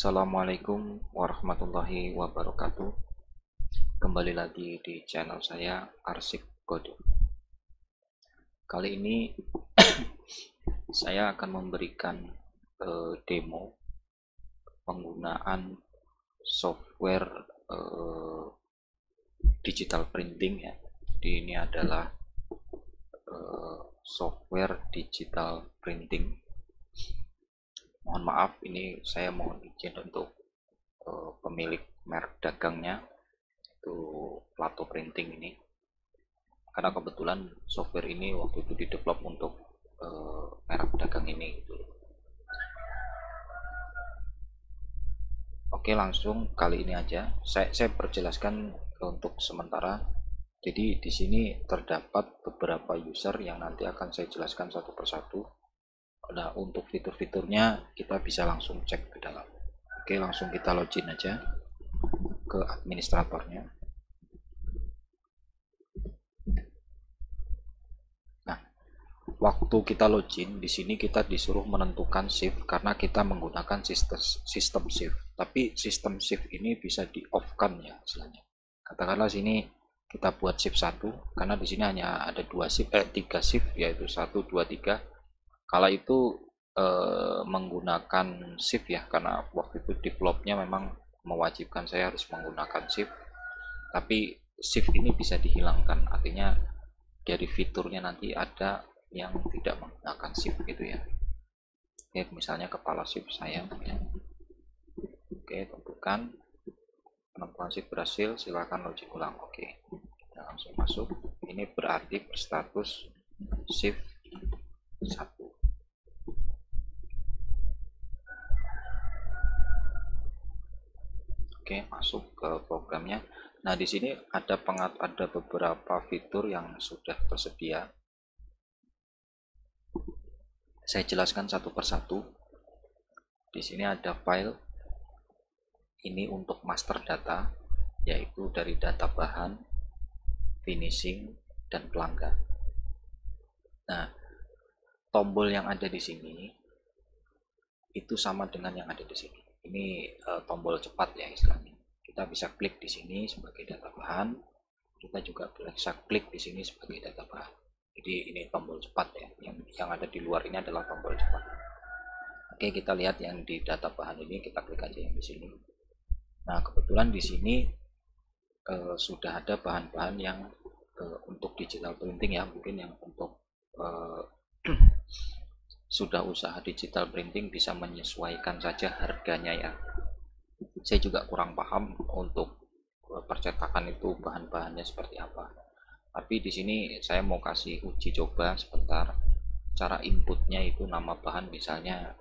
Assalamualaikum warahmatullahi wabarakatuh. Kembali lagi di channel saya Arsik Kode. Kali ini saya akan memberikan demo penggunaan software digital printing ya. Jadi ini adalah software digital printing. Mohon maaf, ini saya mohon izin untuk pemilik merek dagangnya, itu Plato Printing ini, karena kebetulan software ini waktu itu didevelop untuk merek dagang ini gitu. Oke, langsung kali ini aja saya perjelaskan untuk sementara. Jadi di sini terdapat beberapa user yang nanti akan saya jelaskan satu persatu. Nah, untuk fitur-fiturnya kita bisa langsung cek ke dalam. Oke, langsung kita login aja ke administratornya. Nah, waktu kita login di sini kita disuruh menentukan shift karena kita menggunakan sistem shift. Tapi sistem shift ini bisa di off kan ya istilahnya. Katakanlah sini kita buat shift 1 karena di sini hanya ada 3 shift, yaitu 1 2 3. Kala itu menggunakan shift ya, karena waktu itu developnya memang mewajibkan saya harus menggunakan shift. Tapi shift ini bisa dihilangkan, artinya dari fiturnya nanti ada yang tidak menggunakan shift gitu ya. Oke, misalnya kepala shift saya ya. Oke, tentukan penentuan shift berhasil, silakan login ulang. Oke, kita langsung masuk. Ini berarti berstatus shift 1. Oke, masuk ke programnya. Nah, di sini ada beberapa fitur yang sudah tersedia. Saya jelaskan satu persatu. Di sini ada file. Ini untuk master data, yaitu dari data bahan, finishing, dan pelanggan. Nah, tombol yang ada di sini itu sama dengan yang ada di sini. Ini tombol cepat ya istilahnya. Kita bisa klik di sini sebagai data bahan, kita juga bisa klik di sini sebagai data bahan. Jadi ini tombol cepat ya. Yang ada di luar ini adalah tombol cepat. Oke, kita lihat yang di data bahan ini, kita klik aja yang di sini. Nah, kebetulan di sini sudah ada bahan-bahan yang untuk digital printing ya, mungkin yang untuk sudah usaha digital printing bisa menyesuaikan saja harganya ya. Saya juga kurang paham untuk percetakan itu bahan-bahannya seperti apa. Tapi di sini saya mau kasih uji coba sebentar. Cara inputnya itu nama bahan, misalnya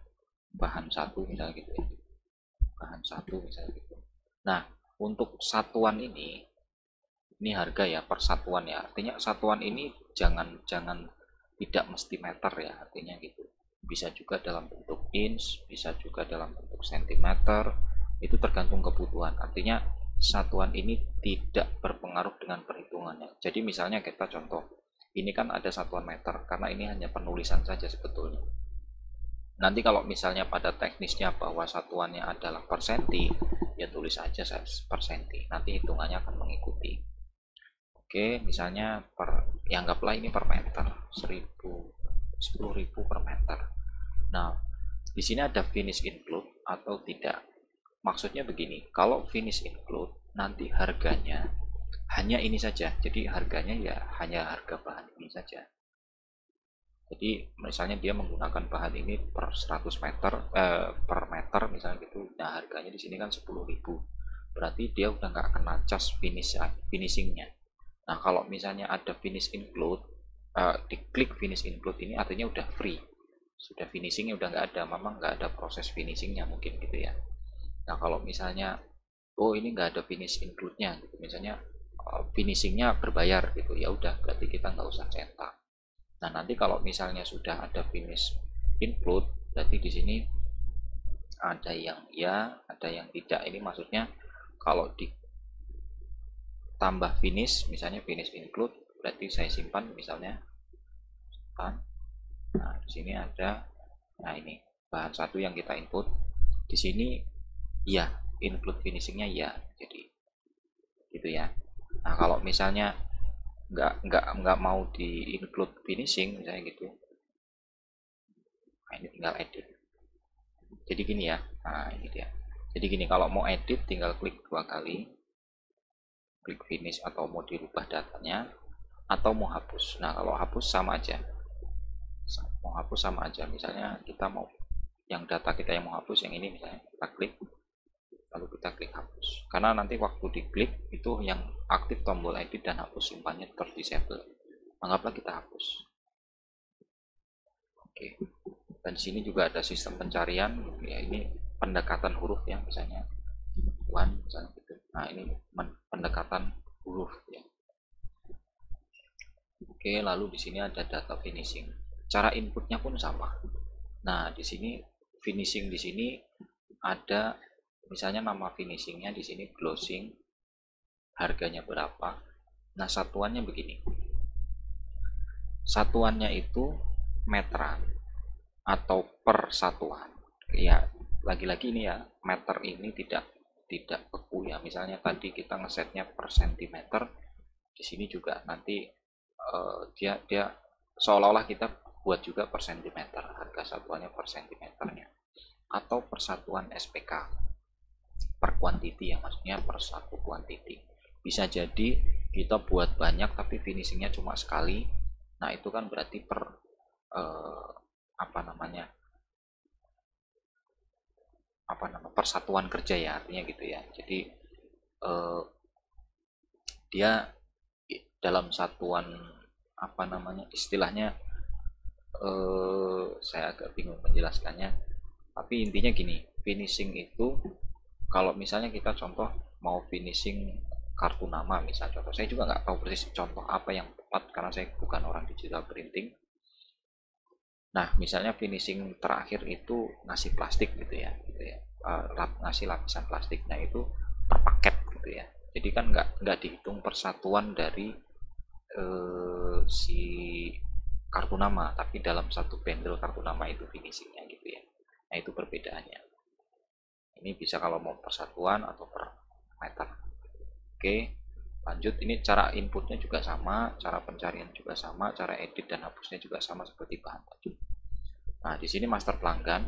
bahan 1 misalnya gitu ya. Bahan 1 misalnya gitu. Nah, untuk satuan ini harga ya, persatuan ya. Artinya satuan ini jangan tidak mesti meter ya, artinya gitu. Bisa juga dalam bentuk inch, bisa juga dalam bentuk sentimeter, itu tergantung kebutuhan. Artinya satuan ini tidak berpengaruh dengan perhitungannya. Jadi misalnya kita contoh, ini kan ada satuan meter, karena ini hanya penulisan saja sebetulnya. Nanti kalau misalnya pada teknisnya bahwa satuannya adalah per senti, ya tulis saja per senti, nanti hitungannya akan mengikuti. Oke, misalnya anggaplah ini per meter, 10.000 per meter. Nah, di sini ada finish include atau tidak. Maksudnya begini, kalau finish include nanti harganya hanya ini saja. Jadi harganya ya hanya harga bahan ini saja. Jadi misalnya dia menggunakan bahan ini per 100 meter per meter misalnya gitu. Nah, harganya di sini kan 10.000. Berarti dia udah nggak kena cas finishingnya. Nah, kalau misalnya ada finish include, diklik finish include ini artinya udah free, sudah finishingnya udah nggak ada, memang nggak ada proses finishingnya mungkin gitu ya. Nah, kalau misalnya oh ini nggak ada finish include-nya gitu, misalnya finishingnya berbayar gitu, ya udah berarti kita nggak usah cetak. Nah, nanti kalau misalnya sudah ada finish include, berarti di sini ada yang ya, ada yang tidak. Ini maksudnya kalau di tambah finish, misalnya finish include, berarti saya simpan misalnya. Nah, di sini ada, nah ini bahan 1 yang kita input. Di sini Iya, include finishingnya ya, jadi gitu ya. Nah kalau misalnya nggak mau di include finishing misalnya gitu, nah ini tinggal edit. Jadi gini ya, nah ini dia. Jadi gini, kalau mau edit tinggal klik 2 kali, klik finish atau mau dirubah datanya, atau mau hapus. Nah kalau hapus sama aja, mau hapus sama aja. Misalnya kita mau yang data kita yang mau hapus, yang ini misalnya kita klik, lalu kita klik hapus. Karena nanti waktu diklik itu yang aktif tombol edit dan hapus simpannya terdisable. Anggaplah kita hapus. Oke. Dan di sini juga ada sistem pencarian, ya ini pendekatan huruf ya, misalnya one misalnya gitu. Nah ini pendekatan huruf ya. Oke, lalu di sini ada data finishing. Cara inputnya pun sama. Nah di sini finishing di sini ada misalnya nama finishingnya di sini glossing, harganya berapa. Nah satuannya begini. Satuannya itu meteran atau per satuan. Ya lagi-lagi ini ya, meter ini tidak beku ya. Misalnya tadi kita ngesetnya per sentimeter, di sini juga nanti dia seolah-olah kita buat juga per sentimeter, harga satuannya per sentimeternya, atau persatuan SPK, per quantity ya, maksudnya per satu quantity. Bisa jadi kita buat banyak tapi finishingnya cuma sekali, nah itu kan berarti per apa namanya persatuan kerja ya, artinya gitu ya. Jadi dia dalam satuan apa namanya istilahnya, saya agak bingung menjelaskannya, tapi intinya gini, finishing itu kalau misalnya kita contoh mau finishing kartu nama, misalnya contoh, saya juga nggak tahu persis contoh apa yang tepat karena saya bukan orang digital printing. Nah misalnya finishing terakhir itu ngasih plastik gitu ya, ngasih lapisan plastik, nah itu per paket gitu ya. Jadi kan nggak dihitung persatuan dari si kartu nama, tapi dalam satu bundle kartu nama itu finishingnya gitu ya. Nah itu perbedaannya. Ini bisa kalau mau persatuan atau per meter. Oke, lanjut. Ini cara inputnya juga sama, cara pencarian juga sama, cara edit dan hapusnya juga sama seperti bahan tadi. Nah di sini master pelanggan.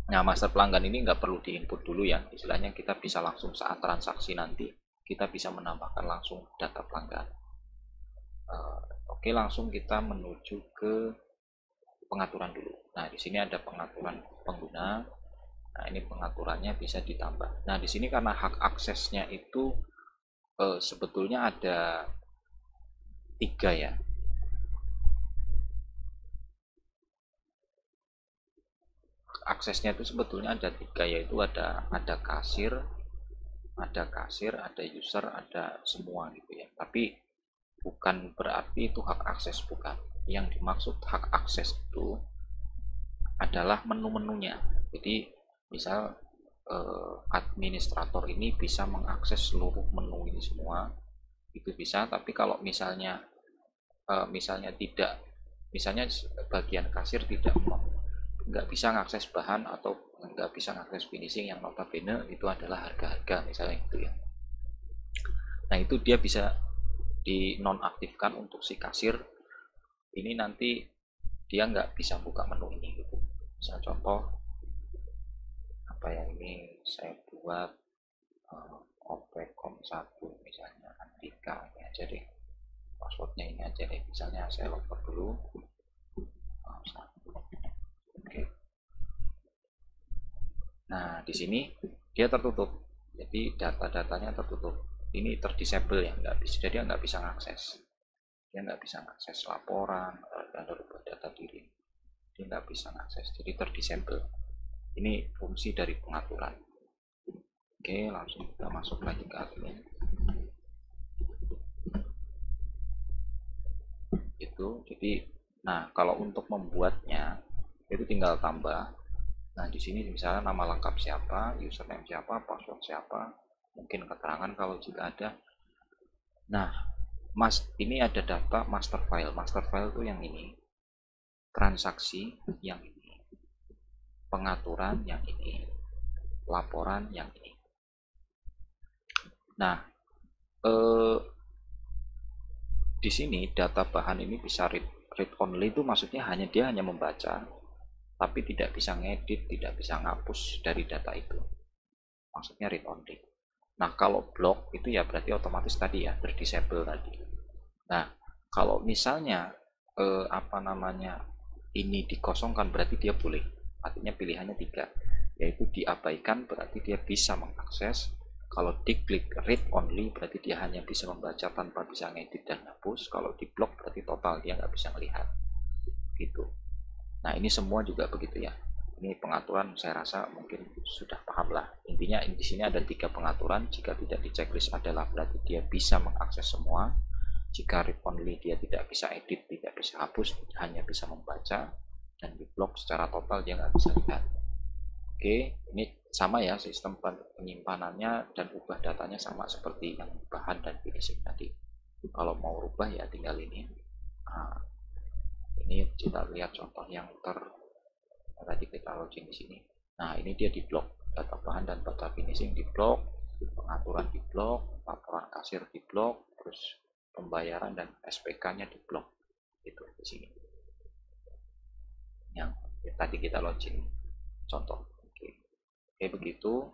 Nah master pelanggan ini nggak perlu diinput dulu ya, istilahnya kita bisa langsung saat transaksi nanti kita bisa menambahkan langsung data pelanggan. Oke, langsung kita menuju ke pengaturan dulu. Nah, di sini ada pengaturan pengguna. Nah, ini pengaturannya bisa ditambah. Nah, di sini karena hak aksesnya itu sebetulnya ada 3 ya. Aksesnya itu sebetulnya ada 3, yaitu ada user, ada semua gitu ya. Tapi bukan berarti itu hak akses, bukan. Yang dimaksud hak akses itu adalah menu-menunya. Jadi misal administrator ini bisa mengakses seluruh menu ini semua, itu bisa. Tapi kalau misalnya tidak, misalnya bagian kasir nggak bisa mengakses bahan atau nggak bisa mengakses finishing yang notabene itu adalah harga-harga misalnya gitu ya. Nah itu dia bisa dinonaktifkan untuk si kasir ini, nanti dia nggak bisa buka menu ini gitu. Misal contoh apa ya, ini saya buat opcom 1 misalnya Andika, ini aja deh passwordnya, ini aja deh misalnya, saya login dulu. Oke. Nah di sini dia tertutup, jadi data-datanya tertutup, ini terdisable ya, nggak bisa, jadi nggak bisa mengakses, dia nggak bisa mengakses laporan dan data diri, dia nggak bisa mengakses, jadi terdisable. Ini fungsi dari pengaturan. Oke, langsung kita masuk lagi ke admin. Itu jadi, nah kalau untuk membuatnya itu tinggal tambah. Nah di sini misalnya nama lengkap siapa, username siapa, password siapa, mungkin keterangan kalau jika ada. Nah ini ada data master file. Master file itu yang ini, transaksi yang ini, pengaturan yang ini. laporan yang ini. Nah, di sini data bahan ini bisa read only, itu maksudnya dia hanya membaca, tapi tidak bisa ngedit, tidak bisa ngapus dari data itu. Maksudnya read only. Nah, kalau block itu ya berarti otomatis tadi ya berdisable tadi. Nah, kalau misalnya ini dikosongkan berarti dia boleh. Artinya pilihannya 3, yaitu diabaikan berarti dia bisa mengakses. Kalau diklik read only berarti dia hanya bisa membaca tanpa bisa ngedit dan hapus. Kalau di block berarti total dia nggak bisa melihat. Gitu. Nah, ini semua juga begitu ya. Ini pengaturan saya rasa mungkin sudah paham lah. Intinya di sini ada 3 pengaturan. Jika tidak di checklist adalah berarti dia bisa mengakses semua. Jika read only dia tidak bisa edit, tidak bisa hapus, hanya bisa membaca. Dan di block secara total dia nggak bisa lihat. Oke, ini sama ya sistem penyimpanannya dan ubah datanya sama seperti yang bahan dan finishing tadi. Kalau mau rubah ya tinggal ini. Nah, ini kita lihat contoh yang tadi kita login di sini. Nah, ini dia di blok, data bahan dan data finishing di blok, pengaturan di blok, laporan kasir di blok, terus pembayaran dan SPK-nya di blok. Itu di sini. Yang tadi kita login contoh. Oke. Oke, begitu.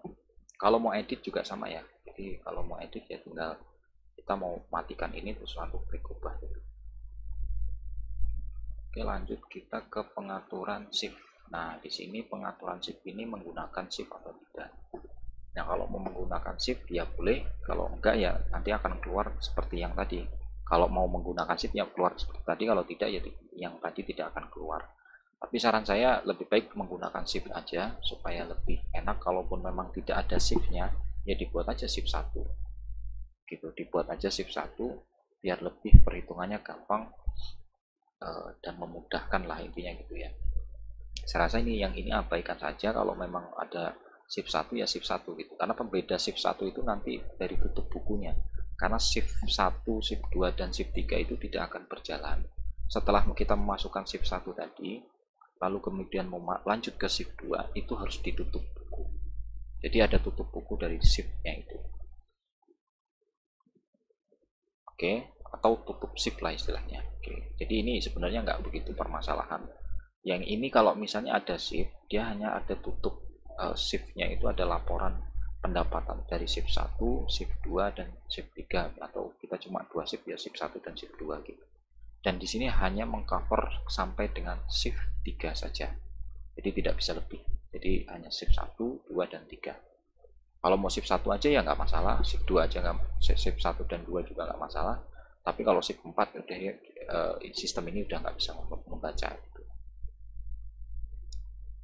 Kalau mau edit juga sama ya. Jadi kalau mau edit ya tinggal kita mau matikan ini terus langsung klik ubah. Oke, lanjut kita ke pengaturan shift. Nah, di sini pengaturan shift ini menggunakan shift atau tidak. Nah, kalau mau menggunakan shift ya boleh, kalau enggak ya nanti akan keluar seperti yang tadi. Kalau mau menggunakan shift ya keluar seperti tadi, kalau tidak ya yang tadi tidak akan keluar. Tapi saran saya lebih baik menggunakan shift aja supaya lebih enak. Kalaupun memang tidak ada shiftnya, ya dibuat aja shift 1. Gitu, dibuat aja shift 1 biar lebih perhitungannya gampang dan memudahkan lah intinya gitu ya. Saya rasa ini abaikan saja. Kalau memang ada shift 1 ya shift 1 gitu, karena pembeda shift 1 itu nanti dari tutup bukunya, karena shift 1, shift 2 dan shift 3 itu tidak akan berjalan setelah kita memasukkan shift 1 tadi, lalu kemudian mau lanjut ke shift 2 itu harus ditutup buku. Jadi ada tutup buku dari shiftnya itu. Oke, atau tutup shift lah istilahnya. Oke, jadi ini sebenarnya nggak begitu permasalahan. Yang ini kalau misalnya ada shift, dia hanya ada tutup shiftnya itu ada laporan pendapatan dari shift 1, shift 2 dan shift 3, atau kita cuma 2 shift ya, shift 1 dan shift 2 gitu. Dan di sini hanya mengcover sampai dengan shift 3 saja. Jadi tidak bisa lebih. Jadi hanya shift 1, 2 dan 3. Kalau mau shift 1 aja ya nggak masalah, shift 2 aja nggak, shift 1 dan 2 juga nggak masalah. Tapi kalau shift 4 udah sistem ini udah nggak bisa membaca.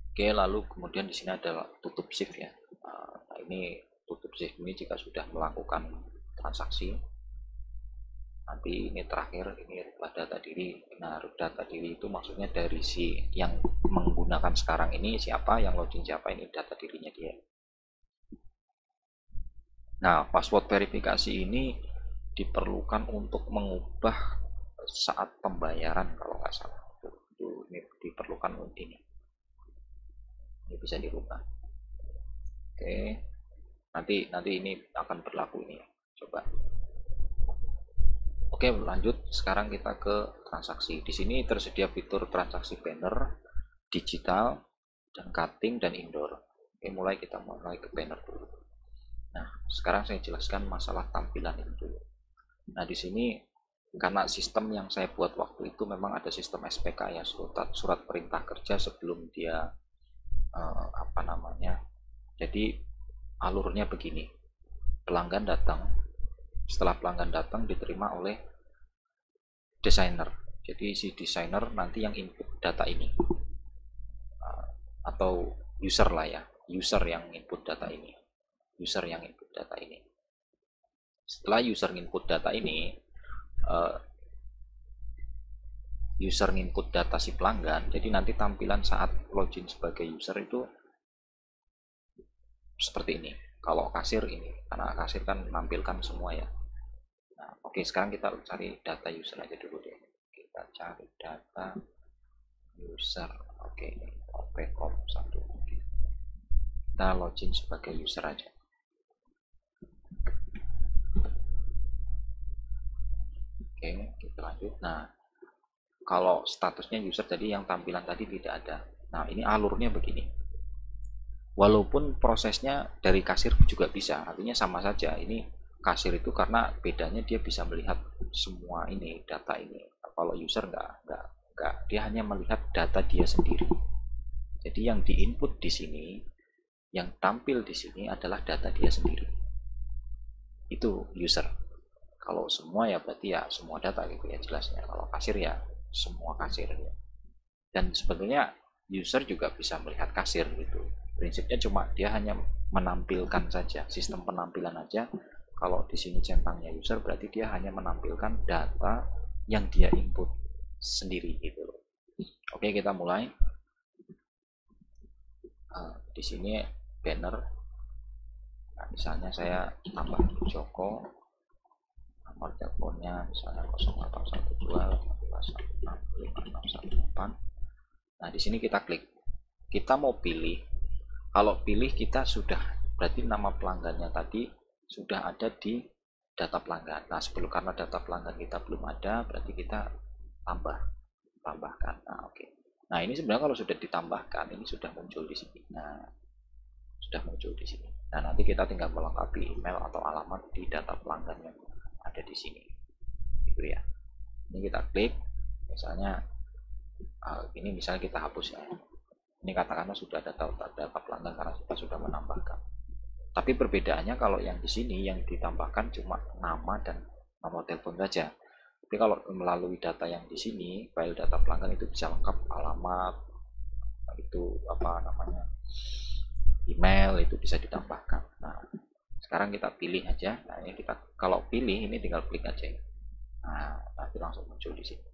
Oke, lalu kemudian di sini ada tutup shift ya. Nah, ini tutup shift ini jika sudah melakukan transaksi. Nanti ini terakhir, ini rubah data diri. Nah, rubah data diri itu maksudnya dari si yang menggunakan sekarang ini siapa, yang login siapa, ini data dirinya dia. Nah, password verifikasi ini diperlukan untuk mengubah saat pembayaran kalau nggak salah. Itu ini diperlukan untuk ini. Ini bisa dirubah. Oke. Nanti ini akan berlaku ini. Coba. Oke, lanjut. Sekarang kita ke transaksi. Di sini tersedia fitur transaksi banner, digital, dan cutting dan indoor. Oke, kita mulai ke banner dulu. Nah, sekarang saya jelaskan masalah tampilan ini dulu. Nah, di sini karena sistem yang saya buat waktu itu memang ada sistem SPK ya, surat perintah kerja sebelum dia Jadi alurnya begini. Pelanggan datang, setelah pelanggan datang diterima oleh desainer. Jadi si desainer nanti yang input data ini, atau user lah ya, user yang input data ini, Setelah user input data ini, user input data si pelanggan. Jadi nanti tampilan saat login sebagai user itu seperti ini. Kalau kasir ini, karena kasir kan menampilkan semua ya. Nah, oke, sekarang kita cari data user aja dulu deh. Kita cari data user. Oke, OPCOM 1. kita login sebagai user aja. Oke, kita lanjut. Nah, kalau statusnya user tadi yang tampilan tadi tidak ada. Nah, ini alurnya begini. Walaupun prosesnya dari kasir juga bisa, artinya sama saja. Ini kasir itu karena bedanya dia bisa melihat semua ini data ini. Kalau user nggak, dia hanya melihat data dia sendiri. Jadi yang diinput di sini, yang tampil di sini adalah data dia sendiri. Itu user. Kalau semua ya berarti ya semua data gitu ya jelasnya. Kalau kasir ya semua kasir ya. Dan sebetulnya user juga bisa melihat kasir gitu. Prinsipnya cuma dia hanya menampilkan saja, sistem penampilan aja. Kalau di sini centangnya user berarti dia hanya menampilkan data yang dia input sendiri gitu loh. Oke, kita mulai. Di sini banner. Nah, misalnya saya tambah Joko, nomor teleponnya misalnya 0812 Nah, di sini kita klik. Kita mau pilih. Kalau pilih kita sudah berarti nama pelanggannya tadi sudah ada di data pelanggan. Nah, sebelum karena data pelanggan kita belum ada, berarti kita tambahkan. Nah, oke. Nah, ini sebenarnya kalau sudah ditambahkan, ini sudah muncul di sini. Nah, sudah muncul di sini. Nah, nanti kita tinggal melengkapi email atau alamat di data pelanggan yang ada di sini. Gitu ya. Ini kita klik, misalnya ini misalnya kita hapus ya. Ini katakanlah sudah ada data pelanggan karena kita sudah menambahkan. Tapi perbedaannya kalau yang di sini yang ditambahkan cuma nama dan nomor telepon saja. Tapi kalau melalui data yang di sini, file data pelanggan itu bisa lengkap alamat, itu apa namanya, email itu bisa ditambahkan. Nah, sekarang kita pilih aja. Nah, ini kita kalau pilih ini tinggal klik aja. Nah, nanti langsung muncul di sini.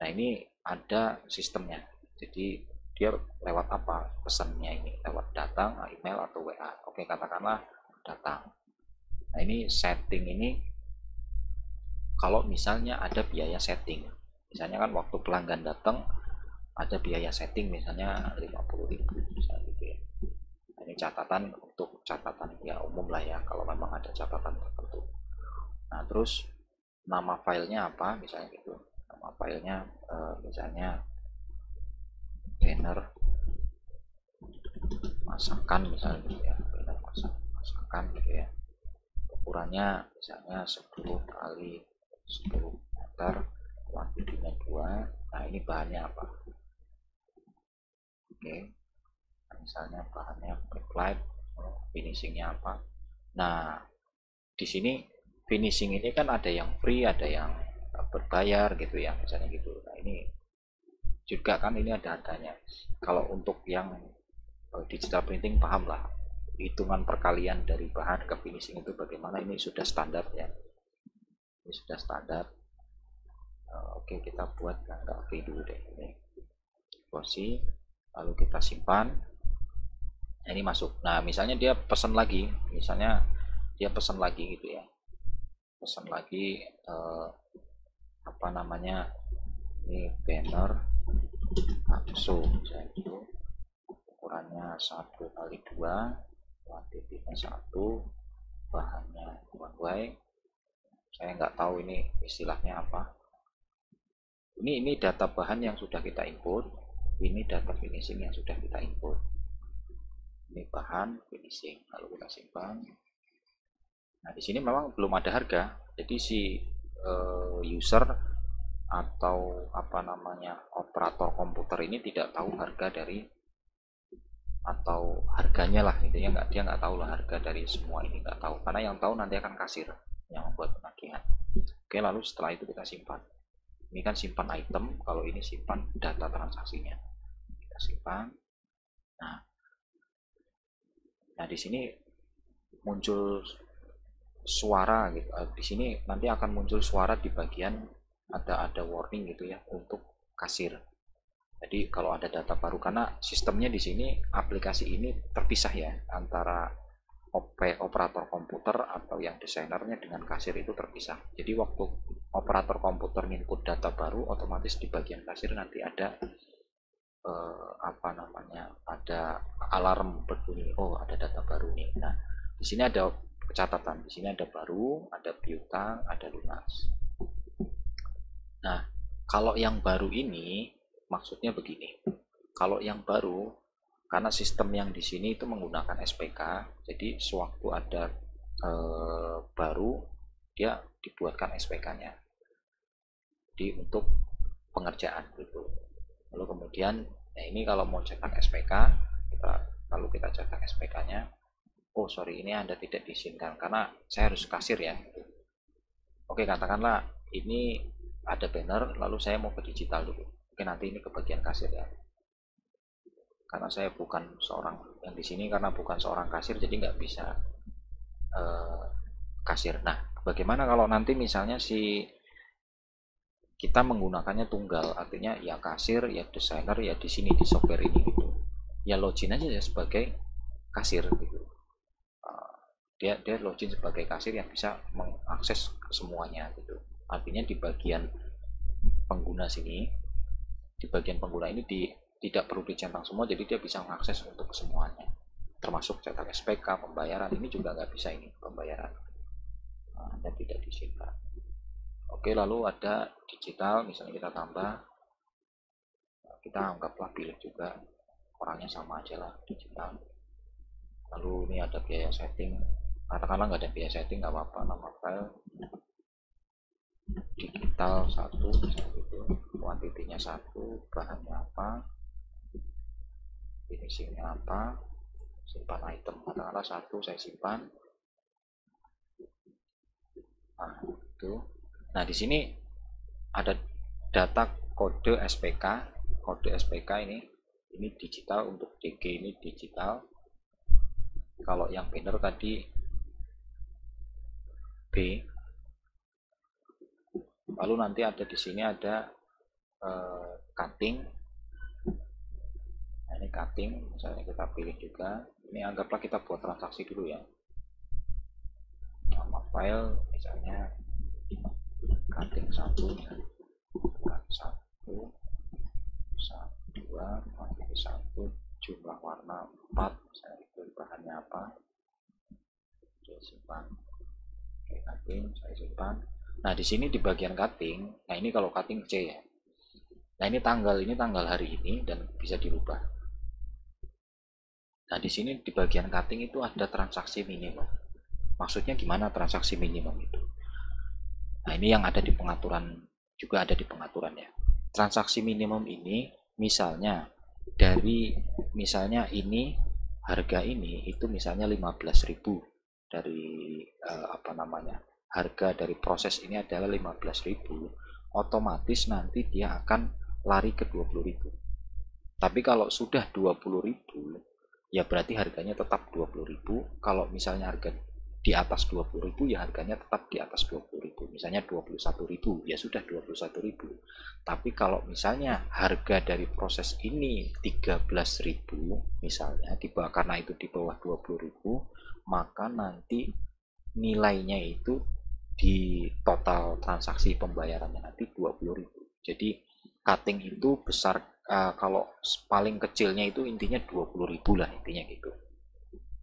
Nah, ini ada sistemnya. Jadi dia lewat apa pesannya ini, lewat datang, email atau WA. Oke, katakanlah datang. Nah, ini setting ini kalau misalnya ada biaya setting, misalnya kan waktu pelanggan datang ada biaya setting misalnya 50.000 misalnya gitu ya. Nah, ini catatan untuk catatan ya umum lah ya kalau memang ada catatan tertentu. Nah, terus nama filenya apa misalnya gitu, nama filenya misalnya banner masakan misalnya gitu ya, banner masakan gitu ya, ukurannya misalnya 10 kali 10 meter, kuantitinya 2. Nah, ini bahannya apa, oke. Nah, misalnya bahannya backlight, finishingnya apa. Nah, di sini finishing ini kan ada yang free, ada yang berbayar gitu ya misalnya gitu. Nah, ini juga kan ini ada harganya. Kalau untuk yang digital printing paham lah hitungan perkalian dari bahan ke finishing itu bagaimana, ini sudah standar ya, ini sudah standar. Oke, kita buat angka free dulu deh ini posisi, lalu kita simpan. Nah, ini masuk. Nah, misalnya dia pesan lagi, misalnya dia pesan lagi gitu ya, pesan lagi apa namanya, ini banner aksu misalnya gitu, ukurannya 1x2, kuantitinya 1, bahannya one way. Saya nggak tahu ini istilahnya apa. Ini data bahan yang sudah kita input, ini data finishing yang sudah kita input. Ini bahan finishing, lalu kita simpan. Nah, di sini memang belum ada harga, jadi si user atau apa namanya operator komputer ini tidak tahu harga dari atau harganya lah, intinya dia nggak tahu lah harga dari semua ini, nggak tahu, karena yang tahu nanti akan kasir yang membuat penagihan. Oke, lalu setelah itu kita simpan. Ini kan simpan item, kalau ini simpan data transaksinya. Kita simpan. Nah, di sini muncul suara gitu. Di sini nanti akan muncul suara di bagian ada warning gitu ya untuk kasir. Jadi kalau ada data baru, karena sistemnya di sini aplikasi ini terpisah ya antara operator komputer atau yang desainernya dengan kasir itu terpisah. Jadi waktu operator komputer input data baru, otomatis di bagian kasir nanti ada apa namanya, ada alarm berbunyi, oh ada data baru nih. Nah, di sini ada catatan, di sini ada baru, ada piutang, ada lunas. Nah, kalau yang baru ini maksudnya begini. Kalau yang baru, karena sistem yang di sini itu menggunakan SPK, jadi sewaktu ada baru, dia dibuatkan SPK-nya. Jadi untuk pengerjaan gitu. Lalu kemudian, nah ini kalau mau cetak SPK, lalu kita cetak SPK-nya, oh sorry ini Anda tidak diizinkan karena saya harus kasir ya. Oke, katakanlah ini ada banner, lalu saya mau ke digital dulu. Oke, nanti ini ke bagian kasir ya. Karena saya bukan seorang yang di sini, karena bukan seorang kasir, jadi nggak bisa kasir. Nah, bagaimana kalau nanti misalnya kita menggunakannya tunggal, artinya ya kasir, ya desainer, ya di sini di software ini gitu. Ya login aja ya sebagai kasir gitu. Dia login sebagai kasir yang bisa mengakses semuanya gitu. Artinya di bagian pengguna sini, di bagian pengguna ini tidak perlu dicentang semua, jadi dia bisa mengakses untuk semuanya, termasuk cetak SPK, pembayaran ini juga nggak bisa ini pembayaran, dan tidak disimpan. Oke, lalu ada digital, misalnya kita tambah, kita anggaplah pilih juga, orangnya sama aja lah digital. Lalu ini ada biaya setting, katakanlah nggak ada biaya setting nggak apa-apa, nama file digital 1 misalnya gitu, kuantitinya 1, bahannya apa, finishingnya apa, simpan item, katakanlah 1 saya simpan. Nah itu, nah di sini ada data kode SPK, kode SPK ini digital, untuk DG ini digital. Kalau yang banner tadi B. Lalu nanti ada di sini ada cutting. Nah, ini cutting, misalnya kita pilih juga. Ini anggaplah kita buat transaksi dulu ya. Nama file misalnya cutting 1, 1, 2, kuantiti 1, jumlah warna 4, misalnya itu bahannya apa. Oke, simpan. Oke, cutting, saya simpan. Nah, di sini di bagian cutting, nah ini kalau cutting C ya. Nah, ini tanggal hari ini dan bisa dirubah. Nah, di sini di bagian cutting itu ada transaksi minimum. Maksudnya gimana transaksi minimum itu? Nah, ini yang ada di pengaturan, juga ada di pengaturannya. Transaksi minimum ini misalnya misalnya ini harga ini itu misalnya 15.000 dari apa namanya? Harga dari proses ini adalah 15.000, otomatis nanti dia akan lari ke 20.000. Tapi kalau sudah 20.000, ya berarti harganya tetap 20.000. Kalau misalnya harga di atas 20.000, ya harganya tetap di atas 20.000. Misalnya 21.000, ya sudah 21.000. Tapi kalau misalnya harga dari proses ini 13.000 misalnya, karena itu di bawah 20.000, maka nanti nilainya itu di total transaksi pembayarannya nanti 20.000. Jadi cutting itu besar, kalau paling kecilnya itu intinya 20.000 lah, intinya gitu.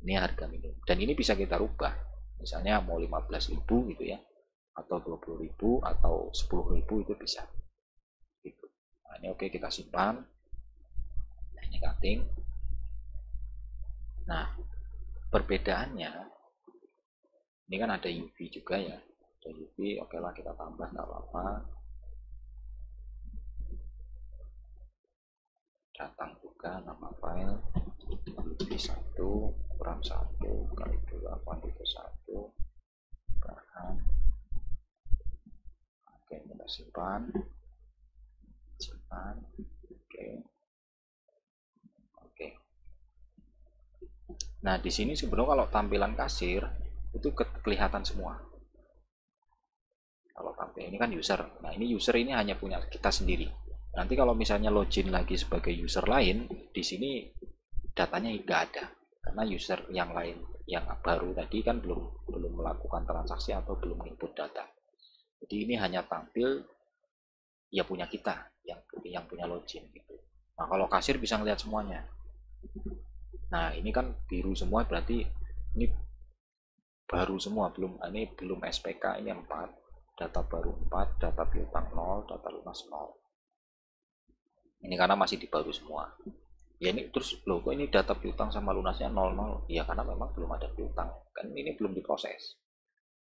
Ini harga minimum dan ini bisa kita rubah, misalnya mau 15.000 gitu ya, atau 20.000 atau 10.000 itu bisa gitu. Nah, ini oke, kita simpan. Nah, ini cutting. Nah, perbedaannya ini kan ada UV juga ya, ada UV, oke lah kita tambah nggak apa-apa. Datang juga nama file UV 1 ukuran 1 kali 2 kuantitas 1 bahan. Oke, kita simpan. Oke. Nah, di sini sebenarnya kalau tampilan kasir itu kelihatan semua. Kalau tampil ini kan user. Nah, ini user ini hanya punya kita sendiri. Nanti kalau misalnya login lagi sebagai user lain, di sini datanya nggak ada. Karena user yang lain yang baru tadi kan belum melakukan transaksi atau belum input data. Jadi ini hanya tampil ya punya kita yang punya login gitu. Nah, kalau kasir bisa ngelihat semuanya. Nah, ini kan biru semua berarti ini baru semua, ini belum SPK, ini 4, data baru 4, data piutang 0, data lunas 0. Ini karena masih di baru semua. Ya ini terus loh, kok ini data piutang sama lunasnya 00? Ya karena memang belum ada piutang. Kan ini belum diproses.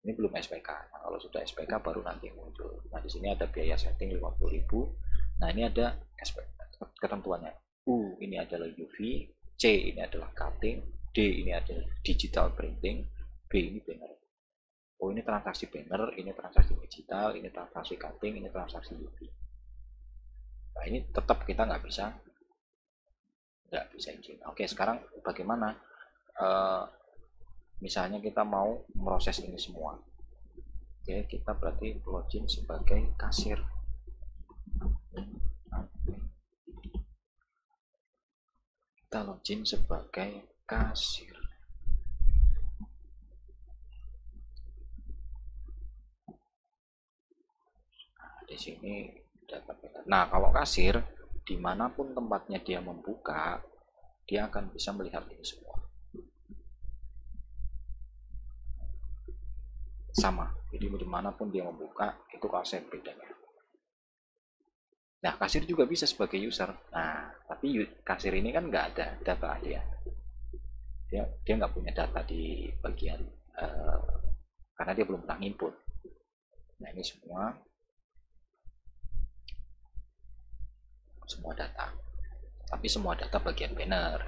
Ini belum SPK. Nah, kalau sudah SPK baru nanti muncul. Nah, di sini ada biaya setting 50.000. Nah, ini ada SPK ketentuannya. Ini adalah UV, C ini adalah cutting, D ini adalah digital printing, B ini banner. Ini transaksi banner, ini transaksi digital, ini transaksi cutting, ini transaksi UV. Nah, ini tetap kita nggak bisa izin. Oke, sekarang bagaimana? Misalnya kita mau proses ini semua. Oke, kita berarti login sebagai kasir. Kita login sebagai kasir. Nah, di sini dapat. Nah, kalau kasir, dimanapun tempatnya dia membuka, dia akan bisa melihat ini semua. Sama, jadi dimanapun dia membuka, itu kasir bedanya. Nah, kasir juga bisa sebagai user. Nah, tapi kasir ini kan nggak ada data dia. Dia nggak punya data di bagian karena dia belum pernah input. Nah, ini semua data. Tapi semua data bagian banner.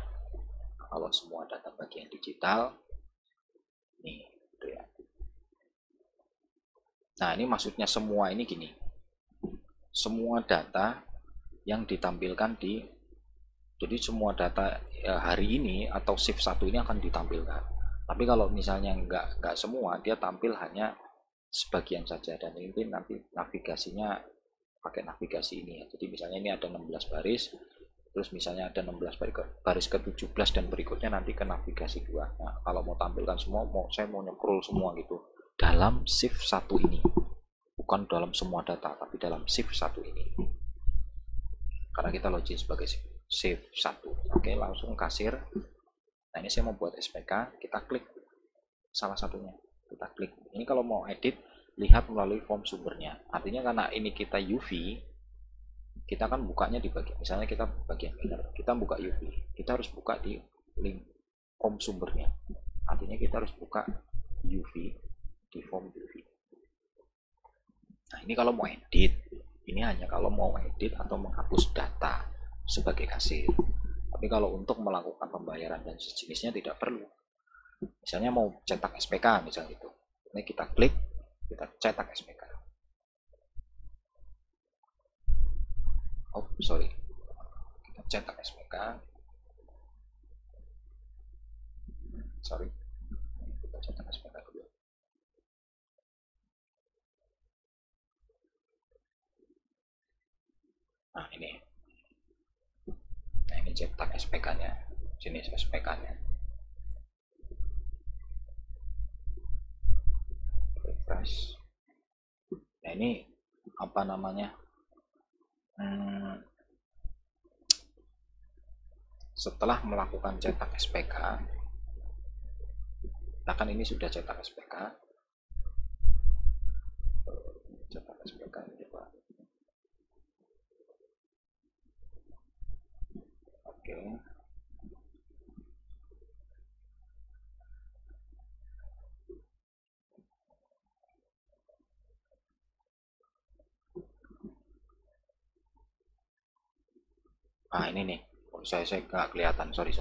Kalau semua data bagian digital, nih, gitu ya. Nah, ini maksudnya semua ini gini. Semua data yang ditampilkan jadi semua data hari ini atau shift 1 ini akan ditampilkan. Tapi kalau misalnya nggak semua, dia tampil hanya sebagian saja, dan ini nanti navigasinya pakai navigasi ini ya. Jadi misalnya ini ada 16 baris, terus misalnya ada 16 baris ke 17 dan berikutnya nanti ke navigasi 2. Nah, kalau mau tampilkan semua, saya mau nyekrol semua gitu dalam shift 1 ini, bukan dalam semua data tapi dalam shift 1 ini, karena kita login sebagai shift 1. Oke, langsung kasir. Nah, ini saya mau buat SPK, kita klik salah satunya, kita klik ini. Kalau mau edit, lihat melalui form sumbernya. Artinya karena ini kita UV, kita kan bukanya di bagian, misalnya kita bagian banner, kita buka UV, kita harus buka di link form sumbernya. Artinya kita harus buka UV di form UV. Nah, ini kalau mau edit, ini hanya kalau mau edit atau menghapus data sebagai kasir. Tapi kalau untuk melakukan pembayaran dan sejenisnya tidak perlu. Misalnya mau cetak SPK misalnya itu, ini kita klik, kita cetak SPK. Sorry, kita cetak SPK. Sorry, kita cetak SPK dulu. Nah, ini cetak SPK-nya, jenis SPK-nya. Refresh. Nah, ini apa namanya? Setelah melakukan cetak SPK, nah kan ini sudah cetak SPK, cetak SPK ini Pak. Oke. Nah, ini nih, saya nggak kelihatan, sorry.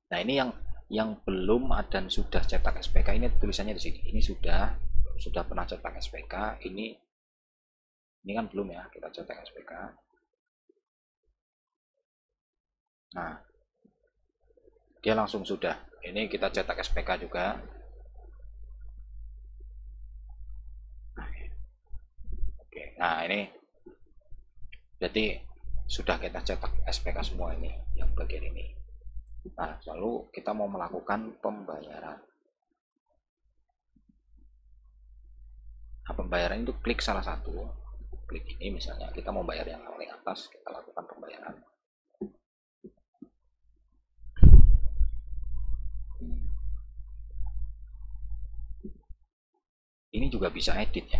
Nah, ini yang belum dan sudah cetak SPK, ini tulisannya di sini. Ini sudah pernah cetak SPK, ini kan belum ya, kita cetak SPK. Nah, dia langsung sudah. Ini kita cetak SPK juga. Oke, nah ini jadi sudah kita cetak SPK semua ini, yang bagian ini. Nah, lalu kita mau melakukan pembayaran. Nah, pembayaran itu klik salah satu, klik ini misalnya, kita mau bayar yang paling atas, kita lakukan pembayaran. ini juga bisa edit ya.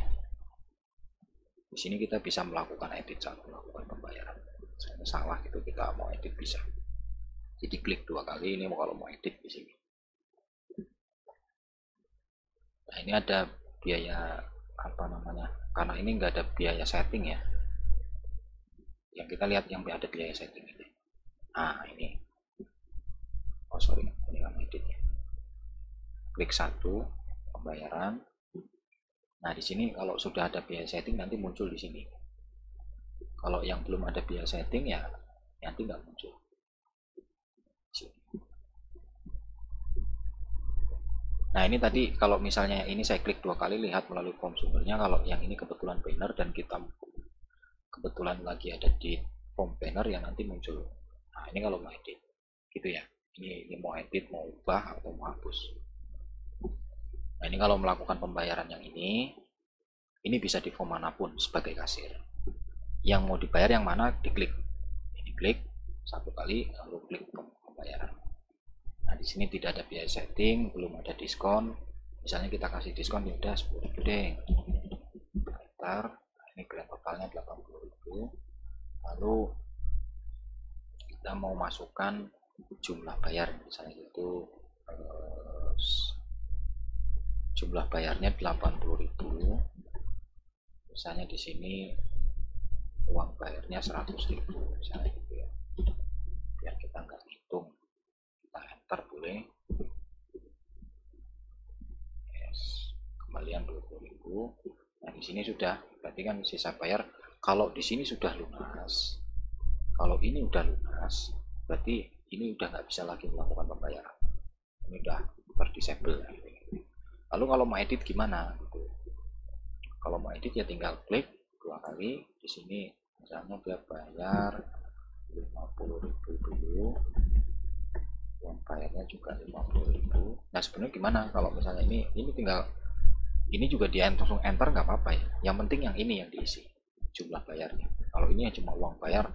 Di sini kita bisa melakukan edit saat melakukan pembayaran. Misalnya salah gitu, kita mau edit bisa. Jadi klik 2 kali ini kalau mau edit di sini. Nah ini ada biaya apa namanya? Karena ini nggak ada biaya setting ya. Yang kita lihat yang ada biaya setting ini. Nah ini. Oh sorry, ini kan editnya. Klik 1 pembayaran. Nah di sini kalau sudah ada biaya setting nanti muncul di sini. Kalau yang belum ada biaya setting ya nanti nggak muncul. Nah ini tadi kalau misalnya ini saya klik 2 kali lihat melalui form sumbernya, kalau yang ini kebetulan banner dan kita kebetulan lagi ada di form banner yang nanti muncul. Nah ini kalau mau edit gitu ya, ini mau edit, mau ubah atau mau hapus. Nah ini kalau melakukan pembayaran yang ini bisa di form manapun sebagai kasir. Yang mau dibayar yang mana diklik, ini klik 1 kali lalu klik pembayaran. Nah di sini tidak ada biaya setting, belum ada diskon. Misalnya kita kasih diskon ya udah 10.000 deh. Ntar ini grand totalnya 80.000. Lalu kita mau masukkan jumlah bayar, misalnya itu jumlah bayarnya 80.000. Misalnya di sini uang bayarnya 100.000 misalnya gitu ya. Biar kita nggak hitung, kita enter boleh. Kembalian 20.000. Nah di sini sudah, berarti kan sisa bayar. Kalau di sini sudah lunas, kalau ini udah lunas, berarti ini udah nggak bisa lagi melakukan pembayaran. Ini udah terdisable. Lalu kalau mau edit gimana? Kalau mau edit ya tinggal klik 2 kali di sini. Misalnya dia bayar 50.000 dulu, uang bayarnya juga 50.000. Nah sebenarnya gimana kalau misalnya ini tinggal ini juga di langsung enter nggak apa-apa ya, yang penting yang ini yang diisi jumlah bayarnya. Kalau ini cuma uang bayar,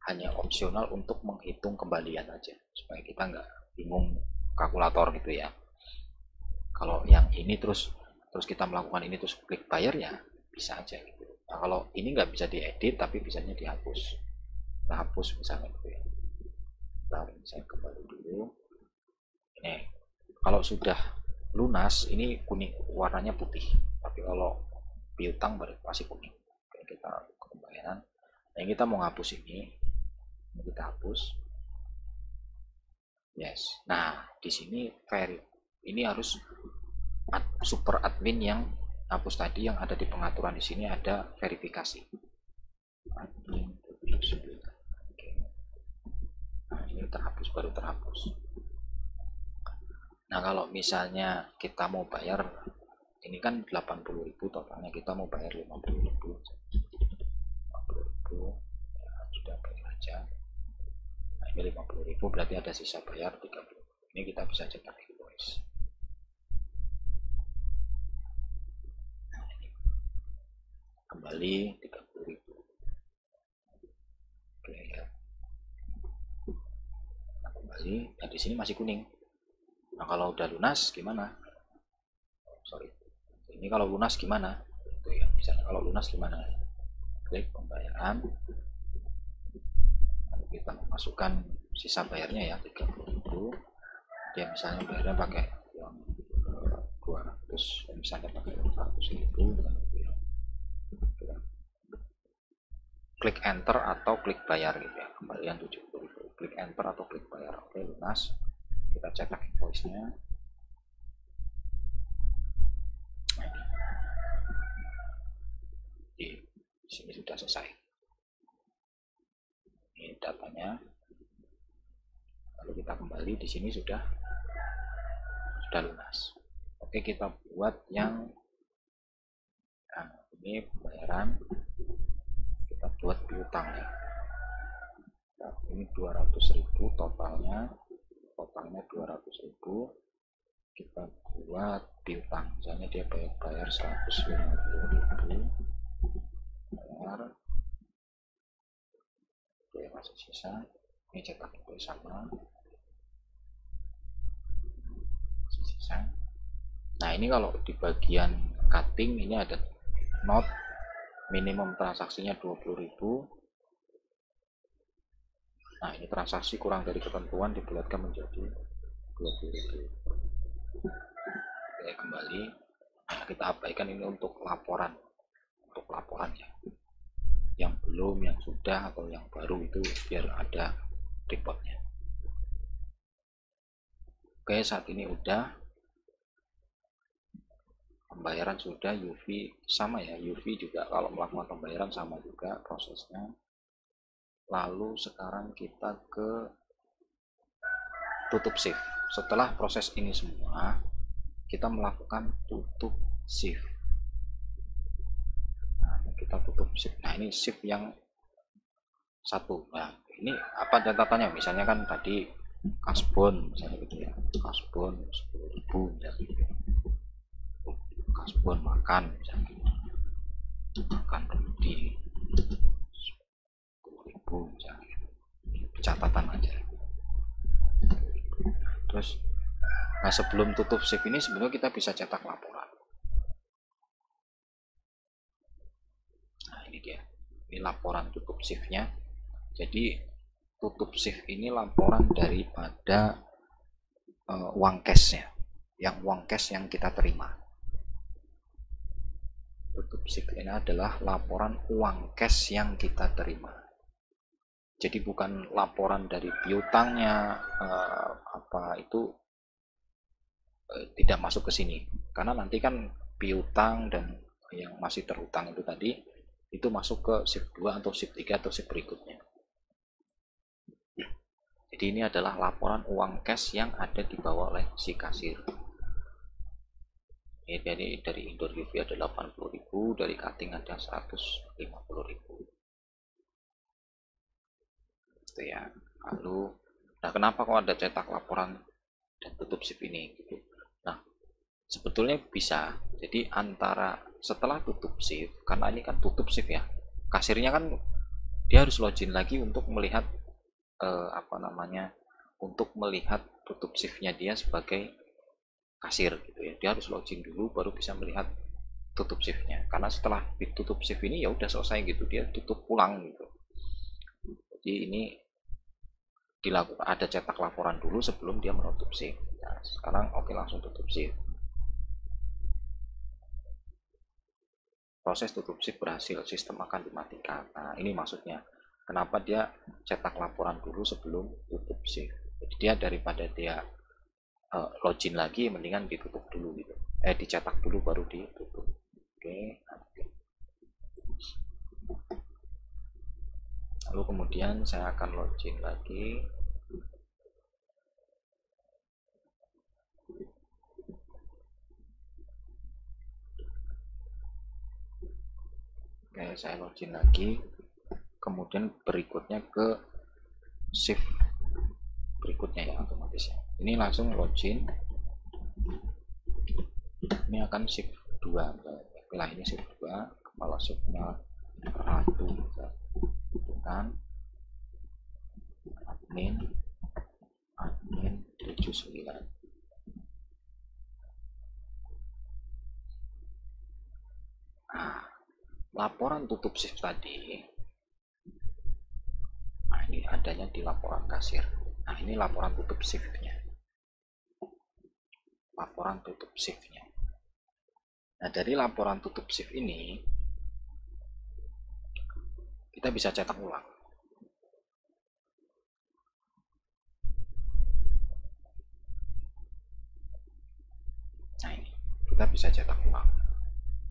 hanya opsional untuk menghitung kembalian aja supaya kita nggak bingung kalkulator gitu ya. Kalau yang ini terus kita melakukan ini terus klik bayar ya bisa aja gitu. Nah kalau ini nggak bisa diedit tapi bisanya dihapus, kita hapus misalnya gitu ya. Saya kembali dulu. Ini kalau sudah lunas ini kuning, warnanya putih, tapi kalau piutang masih kuning. Oke, kita pembayaran. Nah kita mau ngapus ini kita hapus. Yes. Nah di sini ini harus super admin yang hapus tadi, yang ada di pengaturan di sini ada verifikasi. Admin. Oke. Nah ini terhapus, baru terhapus. Nah kalau misalnya kita mau bayar, ini kan 80.000 totalnya, kita mau bayar 50.000. 50.000 ya, sudah bayar aja. Nah ini 50.000 berarti ada sisa bayar 30. Ini kita bisa cetak invoice. Nah, ini kembali 30.000. Oke ya. Nah, kembali. Nah di sini masih kuning. Nah kalau udah lunas gimana? Sorry. Ini kalau lunas gimana? Itu ya. Misalnya kalau lunas gimana? Klik pembayaran. Lalu kita masukkan sisa bayarnya ya 30.000. Dia misalnya bayarnya pakai uang 200, misalnya pakai 100.000. Klik enter atau klik bayar gitu ya, kembalian 70.000. Klik enter atau klik bayar. Oke lunas. Kita cetak invoice-nya. Di sini sudah selesai. Ini datanya. Lalu kita kembali di sini sudah lunas. Oke kita buat yang ini pembayaran, kita buat piutang ya. Nah, ini 200.000 totalnya 200.000. Kita buat piutang, misalnya dia bayar 150.000, bayar. Oke masih sisa, ini cetak itu sama, masih sisa. Nah ini kalau di bagian cutting ini ada note minimum transaksinya 20.000. Nah, ini transaksi kurang dari ketentuan dibulatkan menjadi 20.000. Oke, kembali. Nah, kita abaikan ini untuk laporan. Untuk laporan ya. Yang belum, yang sudah, atau yang baru itu biar ada reportnya. Oke, saat ini udah. Pembayaran sudah, UV sama ya. UV juga kalau melakukan pembayaran sama juga prosesnya. Lalu sekarang kita ke tutup shift. Setelah proses ini semua, kita melakukan tutup shift. Nah, kita tutup shift. Nah, ini shift yang satu. Nah, ini apa catatannya? Misalnya kan tadi kasbon, misalnya gitu ya. Kasbon 10.000 misalnya gitu. Kasbon makan misalnya gitu. Makan di 10.000 misalnya gitu. Catatan aja. Terus, nah sebelum tutup shift ini sebenarnya kita bisa cetak laporan. Nah ini dia, ini laporan tutup shiftnya. Jadi tutup shift ini laporan daripada uang cashnya, yang uang cash yang kita terima. Tutup shift ini adalah laporan uang cash yang kita terima. Jadi bukan laporan dari piutangnya, apa itu tidak masuk ke sini, karena nanti kan piutang dan yang masih terhutang itu tadi itu masuk ke shift 2 atau shift 3 atau shift berikutnya. Jadi ini adalah laporan uang cash yang ada dibawa oleh si kasir. Ini dari indoor UV ada 80.000, dari cutting ada 150.000. Itu ya. Lalu, nah kenapa kok ada cetak laporan dan tutup shift ini? Gitu. Nah, sebetulnya bisa. Jadi antara setelah tutup shift, karena ini kan tutup shift ya, kasirnya kan dia harus login lagi untuk melihat apa namanya, untuk melihat tutup shiftnya dia sebagai kasir gitu ya. Dia harus login dulu baru bisa melihat tutup shiftnya. Karena setelah ditutup shift ini ya udah selesai gitu, dia tutup pulang gitu. Jadi ini dilakukan ada cetak laporan dulu sebelum dia menutup shift. Nah, sekarang oke langsung tutup shift. Proses tutup shift berhasil, sistem akan dimatikan. Nah, ini maksudnya. Kenapa dia cetak laporan dulu sebelum tutup shift. Jadi dia daripada dia login lagi, mendingan ditutup dulu gitu. Dicetak dulu baru ditutup. Oke. Lalu kemudian saya akan login lagi. Oke, saya login lagi. Kemudian berikutnya ke shift berikutnya ya otomatis ya. Ini langsung login. Ini akan shift 2. Setelah ini shift 2, kepala shiftnya Ratu kan admin 79. Nah, laporan tutup shift tadi, nah ini adanya di laporan kasir. Nah ini laporan tutup shiftnya, laporan tutup shiftnya. Nah dari laporan tutup shift ini kita bisa cetak ulang. Nah ini kita bisa cetak ulang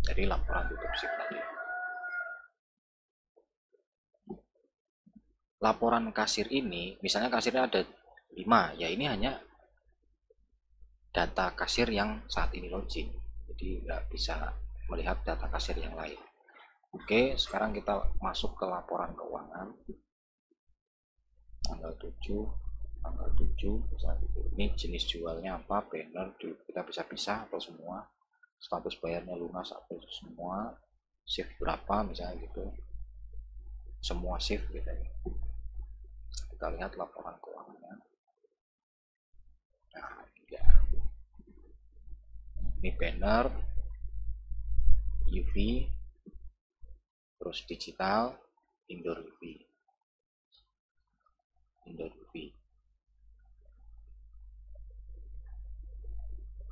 dari laporan tutup shift tadi. Laporan kasir ini, misalnya kasirnya ada 5, ya ini hanya data kasir yang saat ini login. Jadi nggak bisa melihat data kasir yang lain. Oke, sekarang kita masuk ke laporan keuangan. Tanggal 7, tanggal 7, misalnya gitu. Ini jenis jualnya apa, banner, kita bisa pisah atau semua. Status bayarnya lunas atau semua, shift berapa misalnya gitu. Semua shift gitu ya. Kita lihat laporan keuangannya. Nah, ya. Ini banner, UV, terus digital, indoor UV.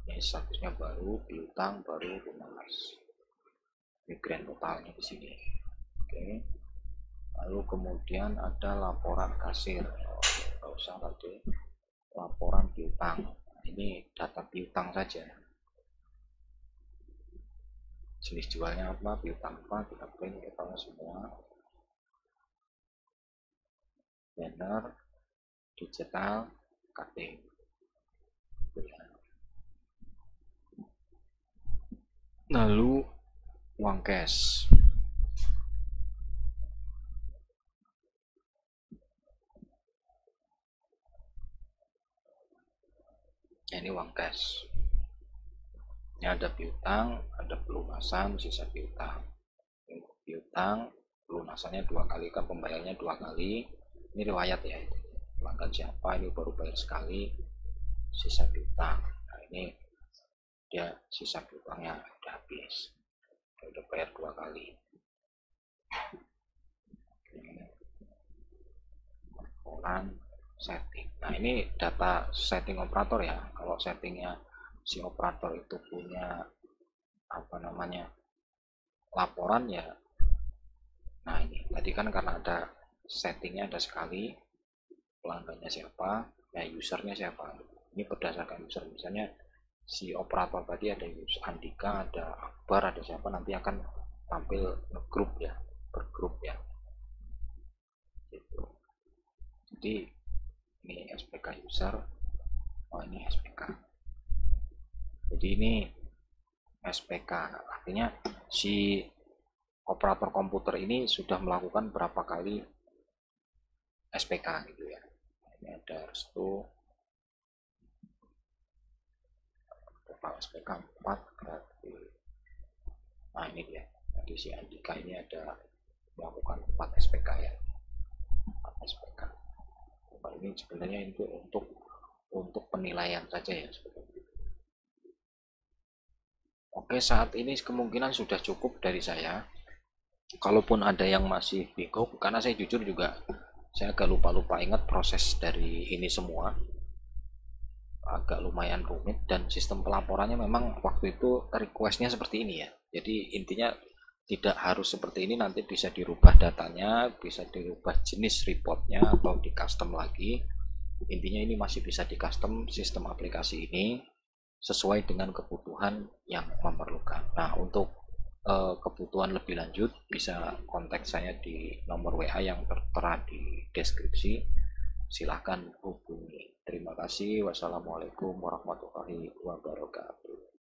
Ini statusnya baru, piutang baru lunas. Ini grand totalnya di sini. Oke. Lalu kemudian ada laporan kasir. Nggak usah tadi. Laporan piutang. Ini data piutang saja. Jenis jualnya apa, piutang apa, kita print totalnya semua. Banner, digital, cutting. Lalu uang cash. Ini uang cash. Ini ada piutang, ada pelunasan, sisa piutang. Piutang, pelunasannya 2 kali, kan pembayarannya 2 kali. Ini riwayat ya, pelanggan siapa, ini baru bayar sekali, sisa piutang. Nah ini dia sisa piutangnya udah habis, udah bayar 2 kali. Laporan setting. Nah ini data setting operator ya. Kalau settingnya si operator itu punya apa namanya laporan ya. Nah ini tadi kan karena ada settingnya ada sekali, pelanggannya siapa, ya usernya siapa. Ini berdasarkan user, misalnya si operator tadi ada user Andika, ada Akbar, ada siapa, nanti akan tampil grup ya, bergrup ya. Gitu. Jadi ini SPK user, oh ini SPK. Jadi ini SPK, artinya si operator komputer ini sudah melakukan berapa kali SPK gitu ya. Ini ada restu total SPK 4 gratis. Nah ini dia, jadi si Andika ini ada melakukan 4 SPK ya, 4 SPK. Nah, ini sebenarnya itu untuk penilaian saja ya sebenarnya. Oke, saat ini kemungkinan sudah cukup dari saya. Kalaupun ada yang masih bingung, karena saya jujur juga saya agak lupa ingat proses dari ini semua, agak lumayan rumit, dan sistem pelaporannya memang waktu itu requestnya seperti ini ya. Jadi intinya tidak harus seperti ini, nanti bisa dirubah datanya, bisa dirubah jenis reportnya atau di custom lagi. Intinya ini masih bisa di custom sistem aplikasi ini sesuai dengan kebutuhan yang memerlukan. Nah untuk kebutuhan lebih lanjut bisa kontak saya di nomor WA yang tertera di deskripsi. Silahkan hubungi. Terima kasih. Wassalamualaikum warahmatullahi wabarakatuh.